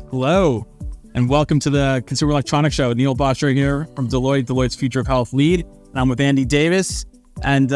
Hello, and welcome to the Consumer Electronics Show. Neil Bosher here from Deloitte's Future of Health lead. And I'm with Andy Davis, and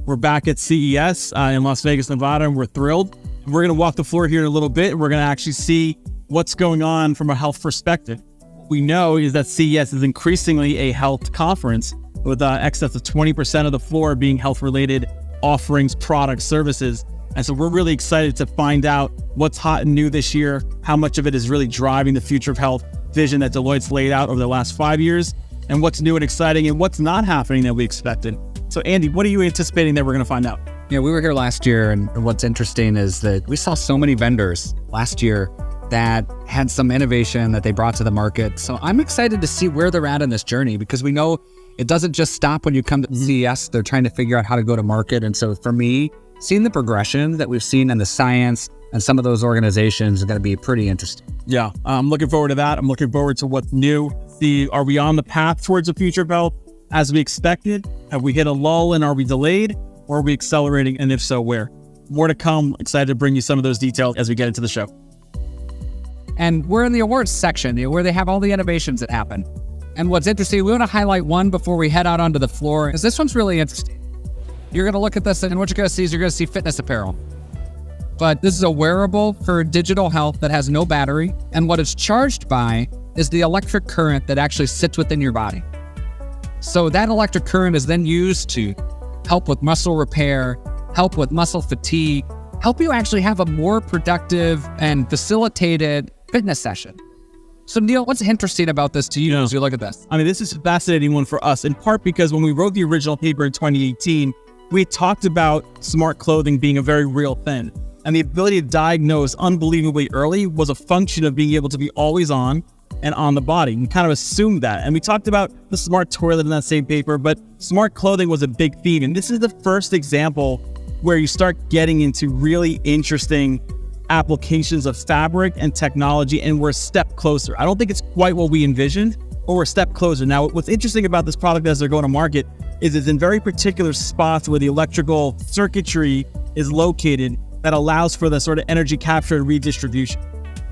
we're back at CES in Las Vegas, Nevada, and we're thrilled. We're going to walk the floor here in a little bit, and we're going to actually see what's going on from a health perspective. What we know is that CES is increasingly a health conference with excess of 20% of the floor being health-related offerings, products, services. And so we're really excited to find out what's hot and new this year, how much of it is really driving the future of health vision that Deloitte's laid out over the last 5 years, and what's new and exciting and what's not happening that we expected. So Andy, what are you anticipating that we're going to find out? Yeah, we were here last year, and what's interesting is that we saw so many vendors last year that had some innovation that they brought to the market. So I'm excited to see where they're at in this journey, because we know it doesn't just stop when you come to CES. They're trying to figure out how to go to market. And so for me, seeing the progression that we've seen in the science and some of those organizations is going to be pretty interesting. Yeah, I'm looking forward to that. I'm looking forward to what's new. Are we on the path towards the future of health as we expected? Have we hit a lull and are we delayed, or are we accelerating? And if so, where? More to come. Excited to bring you some of those details as we get into the show. And we're in the awards section where they have all the innovations that happen. And what's interesting, we want to highlight one before we head out onto the floor, because this one's really interesting. You're going to look at this, and what you're going to see is you're going to see fitness apparel. But this is a wearable for digital health that has no battery. And what it's charged by is the electric current that actually sits within your body. So that electric current is then used to help with muscle repair, help with muscle fatigue, help you actually have a more productive and facilitated fitness session. So Neil, what's interesting about this to you as you look at this? I mean, this is a fascinating one for us, in part because when we wrote the original paper in 2018, we talked about smart clothing being a very real thing. And the ability to diagnose unbelievably early was a function of being able to be always on and on the body. We kind of assumed that. And we talked about the smart toilet in that same paper, but smart clothing was a big theme. And this is the first example where you start getting into really interesting applications of fabric and technology, and we're a step closer. I don't think it's quite what we envisioned, but we're a step closer. Now, what's interesting about this product as they're going to market is it's in very particular spots where the electrical circuitry is located that allows for the sort of energy capture and redistribution.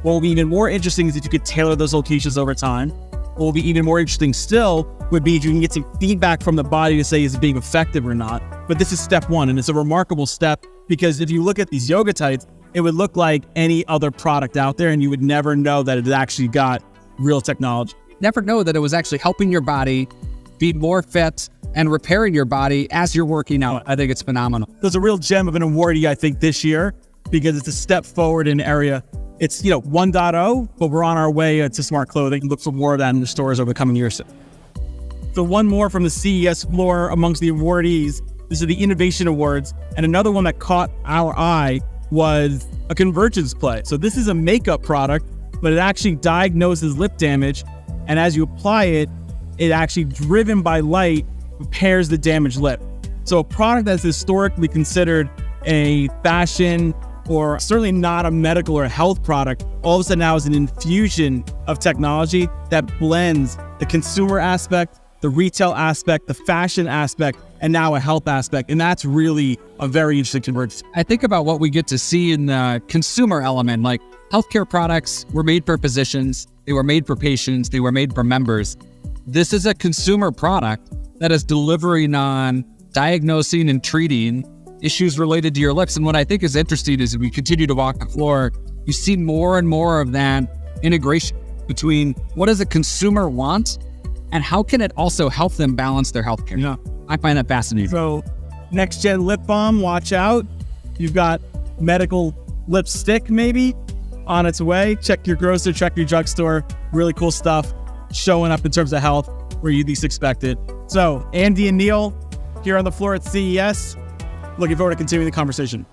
What will be even more interesting is if you could tailor those locations over time. What will be even more interesting still would be if you can get some feedback from the body to say is it being effective or not. But this is step one, and it's a remarkable step, because if you look at these yoga tights, it would look like any other product out there, and you would never know that it actually got real technology. Never know that it was actually helping your body be more fit and repairing your body as you're working out. I think it's phenomenal. There's a real gem of an awardee, I think, this year, because it's a step forward in an area. It's 1.0, but we're on our way to smart clothing. Look for more of that in the stores over the coming years. So one more from the CES floor amongst the awardees. This is the Innovation Awards, and another one that caught our eye was a convergence play. So this is a makeup product, but it actually diagnoses lip damage, and as you apply it, it actually, driven by light, repairs the damaged lip. So a product that's historically considered a fashion or certainly not a medical or a health product, all of a sudden now is an infusion of technology that blends the consumer aspect, the retail aspect, the fashion aspect, and now a health aspect. And that's really a very interesting convergence. I think about what we get to see in the consumer element, like healthcare products were made for physicians, they were made for patients, they were made for members. This is a consumer product that is delivering on diagnosing and treating issues related to your lips. And what I think is interesting is, as we continue to walk the floor, you see more and more of that integration between what does a consumer want and how can it also help them balance their healthcare. Yeah. I find that fascinating. So next gen lip balm, watch out. You've got medical lipstick maybe on its way. Check your grocer, check your drugstore. Really cool stuff showing up in terms of health where you least expect it. So Andy and Neil here on the floor at CES. Looking forward to continuing the conversation.